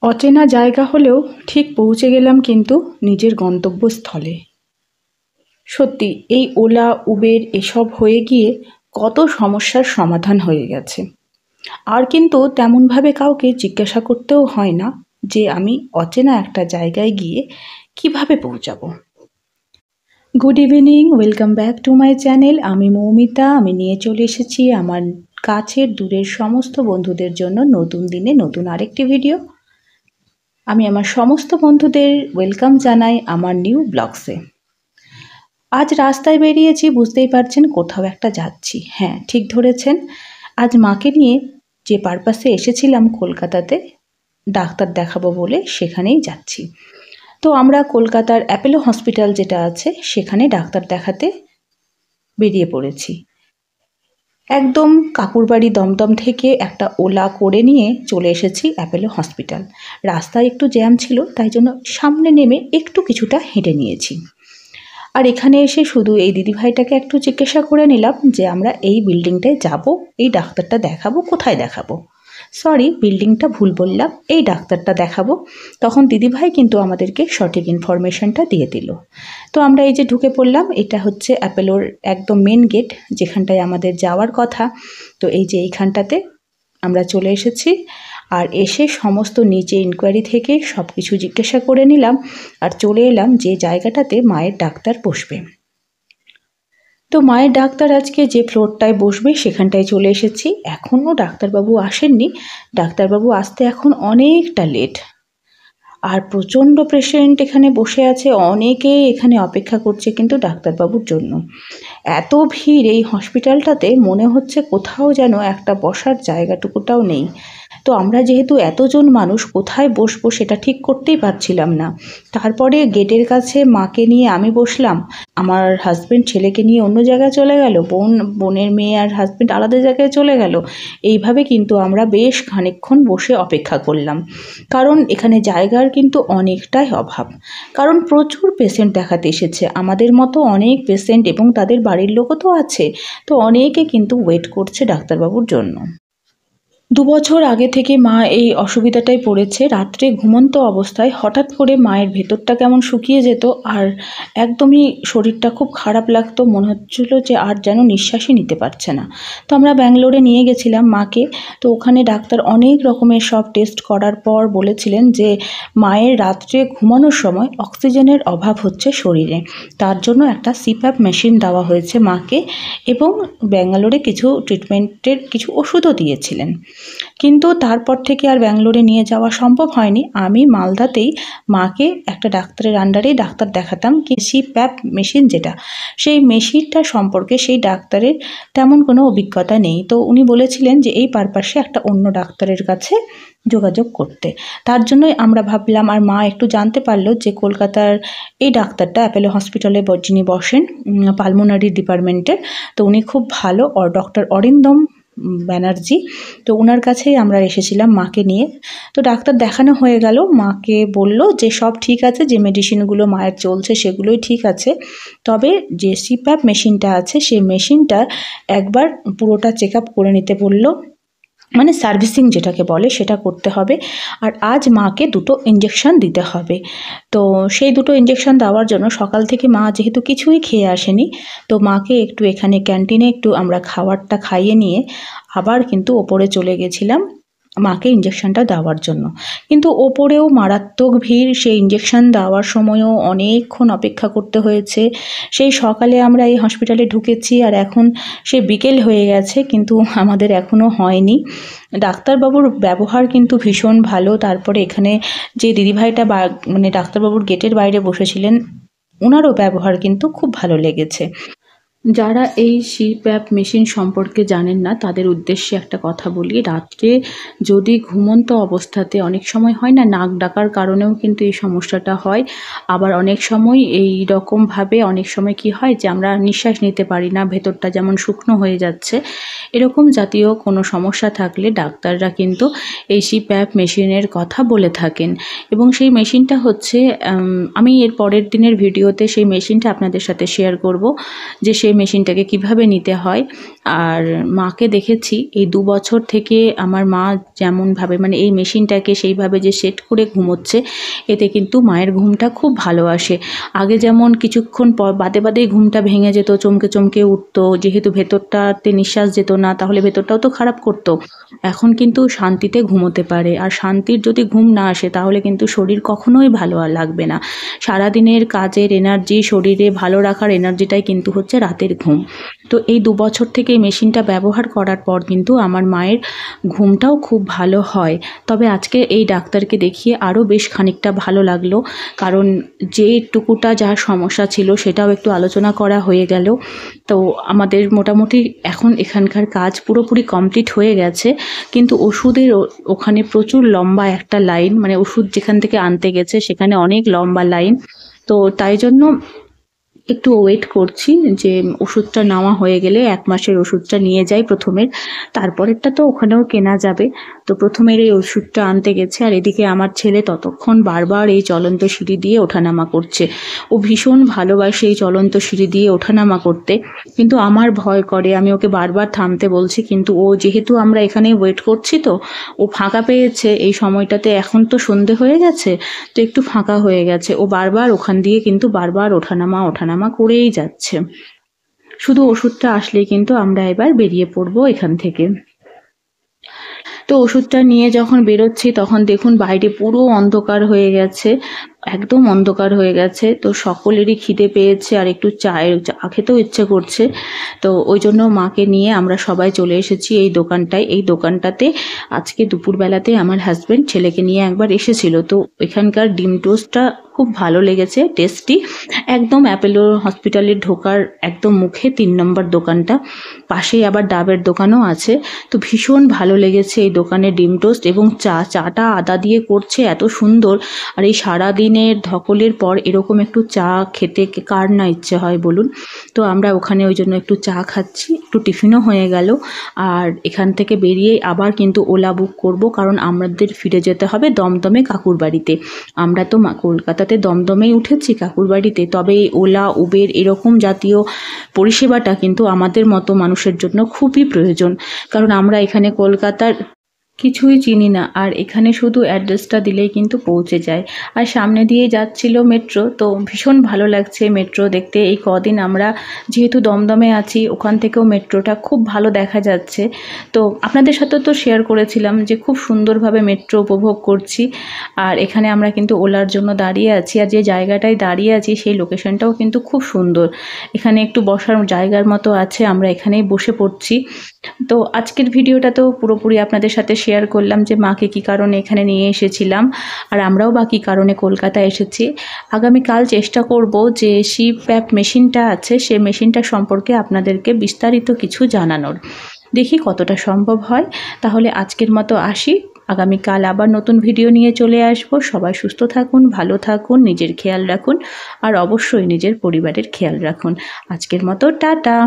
অচেনা জায়গা হলেও ঠিক পৌঁছে গেলাম কিন্তু নিজের গন্তব্যস্থলে। সত্যি এই ওলা উবের এসব হয়ে গিয়ে কত সমস্যার সমাধান হয়ে গেছে। আর কিন্তু তেমনভাবে কাউকে জিজ্ঞাসা করতেও হয় না যে আমি অচেনা একটা জায়গায় গিয়ে কিভাবে পৌঁছাবো। Good evening, welcome back to my channel. আমি মৌমিতা। আমি নিয়ে চলে এসেছি আমার কাছের দূরের সমস্ত বন্ধুদের জন্য নতুন দিনে নতুন আরেকটি ভিডিও। আমি আমার সমস্ত বন্ধুদের ওয়েলকাম জানাই আমার নিউ ব্লগসে। আজ রাস্তায় বেরিয়েছি, বুঝতেই পারছেন কোথাও একটা যাচ্ছি। হ্যাঁ, ঠিক ধরেছেন, আজ মাকে নিয়ে যে পারপাসে এসেছিলাম কলকাতাতে ডাক্তার দেখাবো বলে সেখানেই যাচ্ছি। তো আমরা কলকাতার অ্যাপোলো হসপিটাল যেটা আছে সেখানে ডাক্তার দেখাতে বেরিয়ে পড়েছি। একদম কাকুরবাড়ি দমদম থেকে একটা ওলা করে নিয়ে চলে এসেছি অ্যাপোলো হসপিটাল। রাস্তায় একটু জ্যাম ছিল, তাই জন্য সামনে নেমে একটু কিছুটা হেঁটে নিয়েছি। আর এখানে এসে শুধু এই দিদিভাইটাকে একটু জিজ্ঞাসা করে নিলাম যে আমরা এই বিল্ডিংটায় যাব, এই ডাক্তারটা দেখাবো, কোথায় দেখাবো। সরি, বিল্ডিংটা ভুল বললাম, এই ডাক্তারটা দেখাবো। তখন দিদিভাই কিন্তু আমাদেরকে সঠিক ইনফরমেশনটা দিয়ে দিল। তো আমরা এই যে ঢুকে পড়লাম, এটা হচ্ছে অ্যাপোলোর একদম মেন গেট, যেখানটায় আমাদের যাওয়ার কথা। তো এই যে এইখানটাতে আমরা চলে এসেছি। আর এসে সমস্ত নিচে ইনকোয়ারি থেকে সব কিছু জিজ্ঞাসা করে নিলাম আর চলে এলাম যে জায়গাটাতে মায়ের ডাক্তার বসবে। তো মায়ের ডাক্তার আজকে যে ফ্লোরটায় বসবে সেখানটায় চলে এসেছি। এখনও ডাক্তারবাবু আসেননি, ডাক্তারবাবু আসতে এখন অনেকটা লেট। আর প্রচণ্ড পেশেন্ট এখানে বসে আছে, অনেকেই এখানে অপেক্ষা করছে কিন্তু ডাক্তারবাবুর জন্য। এত ভিড় এই হসপিটালটাতে, মনে হচ্ছে কোথাও যেন একটা বসার জায়গাটুকুটাও নেই। তো আমরা যেহেতু এতজন মানুষ কোথায় বসবো সেটা ঠিক করতেই পারছিলাম না। তারপরে গেটের কাছে মাকে নিয়ে আমি বসলাম, আমার হাজব্যান্ড ছেলেকে নিয়ে অন্য জায়গায় চলে গেল, বোনের মেয়ে আর হাজব্যান্ড আলাদা জায়গায় চলে গেল। এইভাবে কিন্তু আমরা বেশ খানিকক্ষণ বসে অপেক্ষা করলাম, কারণ এখানে জায়গার কিন্তু অনেকটাই অভাব। কারণ প্রচুর পেশেন্ট দেখাতে এসেছে, আমাদের মতো অনেক পেশেন্ট এবং তাদের বাড়ির লোকও তো আছে। তো অনেকে কিন্তু ওয়েট করছে ডাক্তারবাবুর জন্য। 2 বছর আগে থেকে মা এই অসুবিধাটায় পড়েছে। রাত্রে ঘুমন্ত অবস্থায় হঠাৎ করে মায়ের ভেতরটা কেমন শুকিয়ে যেত আর একদমই শরীরটা খুব খারাপ লাগতো, মনে হচ্ছিল যে আর যেন নিঃশ্বাসই নিতে পারছে না। তো আমরা ব্যাঙ্গালোরে নিয়ে গেছিলাম মাকে। তো ওখানে ডাক্তার অনেক রকমের সব টেস্ট করার পর বলেছিলেন যে মায়ের রাত্রে ঘুমানোর সময় অক্সিজেনের অভাব হচ্ছে শরীরে, তার জন্য একটা সিপ্যাপ মেশিন দেওয়া হয়েছে মাকে, এবং ব্যাঙ্গালোরে কিছু ট্রিটমেন্টের কিছু ওষুধও দিয়েছিলেন। কিন্তু তারপর থেকে আর ব্যাঙ্গালোরে নিয়ে যাওয়া সম্ভব হয়নি। আমি মালদাতেই মাকে একটা ডাক্তারের আন্ডারেই ডাক্তার দেখাতাম, কি সিপ্যাপ মেশিন যেটা, সেই মেশিনটা সম্পর্কে সেই ডাক্তারের তেমন কোনো অভিজ্ঞতা নেই। তো উনি বলেছিলেন যে এই পারপাসে একটা অন্য ডাক্তারের কাছে যোগাযোগ করতে। তার জন্যই আমরা ভাবলাম, আর মা একটু জানতে পারলো যে কলকাতার এই ডাক্তারটা অ্যাপোলো হসপিটালে যিনি বসেন পালমোনারি ডিপার্টমেন্টের, তো উনি খুব ভালো, ডক্টর অরিন্দম ব্যানার্জি। তো ওনার কাছেই আমরা এসেছিলাম মাকে নিয়ে। তো ডাক্তার দেখানো হয়ে গেল, মাকে বলল যে সব ঠিক আছে, যে মেডিসিনগুলো মায়ের চলছে সেগুলোই ঠিক আছে, তবে যে সিপ্যাপ মেশিনটা আছে সেই মেশিনটা একবার পুরোটা চেক আপ করে নিতে বলল, মানে সার্ভিসিং যেটাকে বলে সেটা করতে হবে। আর আজ মাকে 2টো ইঞ্জেকশন দিতে হবে। তো সেই 2টো ইঞ্জেকশন দেওয়ার জন্য সকাল থেকে মা যেহেতু কিছুই খেয়ে আসেনি, তো মাকে একটু এখানে ক্যান্টিনে একটু আমরা খাবারটা খাইয়ে নিয়ে আবার কিন্তু ওপরে চলে গেছিলাম মাকে ইঞ্জেকশনটা দেওয়ার জন্য। কিন্তু ওপরেও মারাত্মক ভিড়, সেই ইঞ্জেকশন দেওয়ার সময়ও অনেকক্ষণ অপেক্ষা করতে হয়েছে। সেই সকালে আমরা এই হসপিটালে ঢুকেছি আর এখন সে বিকেল হয়ে গেছে, কিন্তু আমাদের এখনও হয়নি। ডাক্তারবাবুর ব্যবহার কিন্তু ভীষণ ভালো। তারপরে এখানে যে দিদিভাইটা মানে ডাক্তারবাবুর গেটের বাইরে বসেছিলেন, ওনারও ব্যবহার কিন্তু খুব ভালো লেগেছে। যারা এই সিপ্যাপ মেশিন সম্পর্কে জানেন না তাদের উদ্দেশ্যে একটা কথা বলি, রাত্রে যদি ঘুমন্ত অবস্থাতে অনেক সময় হয় না, নাক ডাকার কারণেও কিন্তু এই সমস্যাটা হয়। আবার অনেক সময় এই রকমভাবে অনেক সময় কি হয় যে আমরা নিঃশ্বাস নিতে পারি না, ভেতরটা যেমন শুকনো হয়ে যাচ্ছে, এরকম জাতীয় কোনো সমস্যা থাকলে ডাক্তাররা কিন্তু এই সিপ্যাপ মেশিনের কথা বলে থাকেন। এবং সেই মেশিনটা হচ্ছে, আমি এর পরের দিনের ভিডিওতে সেই মেশিনটা আপনাদের সাথে শেয়ার করব, যে সেই সেই মেশিনটাকে কিভাবে নিতে হয়। আর মাকে দেখেছি এই 2 বছর থেকে আমার মা যেমনভাবে মানে এই মেশিনটাকে সেইভাবে যে সেট করে ঘুমোচ্ছে, এতে কিন্তু মায়ের ঘুমটা খুব ভালো আসে। আগে যেমন কিছুক্ষণ পর বাদে বাদেই ঘুমটা ভেঙে যেত, চমকে চমকে উঠতো, যেহেতু ভেতরটাতে নিঃশ্বাস যেত না, তাহলে ভেতরটাও তো খারাপ করতো। এখন কিন্তু শান্তিতে ঘুমোতে পারে, আর শান্তির যদি ঘুম না আসে তাহলে কিন্তু শরীর কখনোই ভালো আর লাগবে না। সারাদিনের কাজের এনার্জি, শরীরে ভালো রাখার এনার্জিটাই কিন্তু হচ্ছে রাতের ঘুম। তো এই 2 বছর থেকে এই মেশিনটা ব্যবহার করার পর কিন্তু আমার মায়ের ঘুমটাও খুব ভালো হয়। তবে আজকে এই ডাক্তারকে দেখিয়ে আরও বেশ খানিকটা ভালো লাগলো, কারণ যেটুকুটা যা সমস্যা ছিল সেটাও একটু আলোচনা করা হয়ে গেল। তো আমাদের মোটামুটি এখন এখানকার কাজ পুরোপুরি কমপ্লিট হয়ে গেছে, কিন্তু ওষুধের ওখানে প্রচুর লম্বা একটা লাইন, মানে ওষুধ যেখান থেকে আনতে গেছে সেখানে অনেক লম্বা লাইন। তো তাই জন্য একটু ওয়েট করছি যে ওষুধটা নেওয়া হয়ে গেলে 1 মাসের ওষুধটা নিয়ে যাই প্রথমের, তারপরেরটা তো ওখানেও কেনা যাবে। তো প্রথমের এই ওষুধটা আনতে গেছে, আর এদিকে আমার ছেলে ততক্ষণ বারবার এই চলন্ত সিঁড়ি দিয়ে ওঠানামা করছে। ও ভীষণ ভালোবাসে এই চলন্ত সিঁড়ি দিয়ে ওঠানামা করতে, কিন্তু আমার ভয় করে, আমি ওকে বারবার থামতে বলছি, কিন্তু ও যেহেতু আমরা এখানে ওয়েট করছি, তো ও ফাঁকা পেয়েছে এই সময়টাতে, এখন তো সন্ধে হয়ে গেছে, তো একটু ফাঁকা হয়ে গেছে, ও বারবার ওখান দিয়ে কিন্তু বারবার ওঠানামা করেই যাচ্ছে। শুধু ওষুধটা আসলেই কিন্তু আমরা এবার বেরিয়ে পড়বো এখান থেকে। তো ওষুধটা নিয়ে যখন বেরোচ্ছি তখন দেখুন বাইরে পুরো অন্ধকার হয়ে গেছে, একদম অন্ধকার হয়ে গেছে। তো সকলেরই খিদে পেয়েছে আর একটু চা খেতেও ইচ্ছে করছে। তো ওই জন্য মাকে নিয়ে আমরা সবাই চলে এসেছি এই দোকানটায়। এই দোকানটাতে আজকে দুপুরবেলাতে আমার হাজব্যান্ড ছেলেকে নিয়ে একবার এসেছিল। তো এখানকার ডিম টোস্টটা খুব ভালো লেগেছে, টেস্টি, একদম অ্যাপোলো হসপিটালে ঢোকার একদম মুখে 3 নম্বর দোকানটা, পাশেই আবার ডাবের দোকানও আছে। তো ভীষণ ভালো লেগেছে এই দোকানের ডিম টোস্ট এবং চাটা আদা দিয়ে করছে, এত সুন্দর। আর এই সারাদিনের ধকলের পর এরকম একটু চা খেতে কার না ইচ্ছে হয় বলুন। তো আমরা ওখানে ওই জন্য একটু চা খাচ্ছি, একটু টিফিনও হয়ে গেল। আর এখান থেকে বেরিয়ে আবার কিন্তু ওলা বুক করব, কারণ আমাদের ফিরে যেতে হবে দমদমে কাকুর বাড়িতে। আমরা তো কলকাতাতে দমদমেই উঠেছি কাকুর বাড়িতে, তবে এই ওলা উবের এরকম জাতীয় পরিষেবাটা কিন্তু আমাদের মতো মানুষের জন্য খুবই প্রয়োজন, কারণ আমরা এখানে কলকাতার কিছুই চিনি না, আর এখানে শুধু অ্যাড্রেসটা দিলেই কিন্তু পৌঁছে যায়। আর সামনে দিয়ে যাচ্ছিল মেট্রো, তো ভীষণ ভালো লাগছে মেট্রো দেখতে। এই কদিন আমরা যেহেতু দমদমে আছি, ওখান থেকেও মেট্রোটা খুব ভালো দেখা যাচ্ছে। তো আপনাদের সাথেও তো শেয়ার করেছিলাম যে খুব সুন্দরভাবে মেট্রো উপভোগ করছি। আর এখানে আমরা কিন্তু ওলার জন্য দাঁড়িয়ে আছি, আর যে জায়গাটায় দাঁড়িয়ে আছি সেই লোকেশনটাও কিন্তু খুব সুন্দর। এখানে একটু বসার জায়গার মতো আছে, আমরা এখানেই বসে পড়ছি। তো আজকের ভিডিওটা তো পুরোপুরি আপনাদের সাথে শেয়ার করলাম যে মাকে কী কারণে এখানে নিয়ে এসেছিলাম, আর আমরাও বা কী কারণে কলকাতায় এসেছি। আগামীকাল চেষ্টা করব যে সিপ্যাপ মেশিনটা আছে সেই মেশিনটা সম্পর্কে আপনাদেরকে বিস্তারিত কিছু জানানোর, দেখি কতটা সম্ভব হয়। তাহলে আজকের মতো আসি, আগামীকাল আবার নতুন ভিডিও নিয়ে চলে আসব। সবাই সুস্থ থাকুন, ভালো থাকুন, নিজের খেয়াল রাখুন, আর অবশ্যই নিজের পরিবারের খেয়াল রাখুন। আজকের মতো টাটা।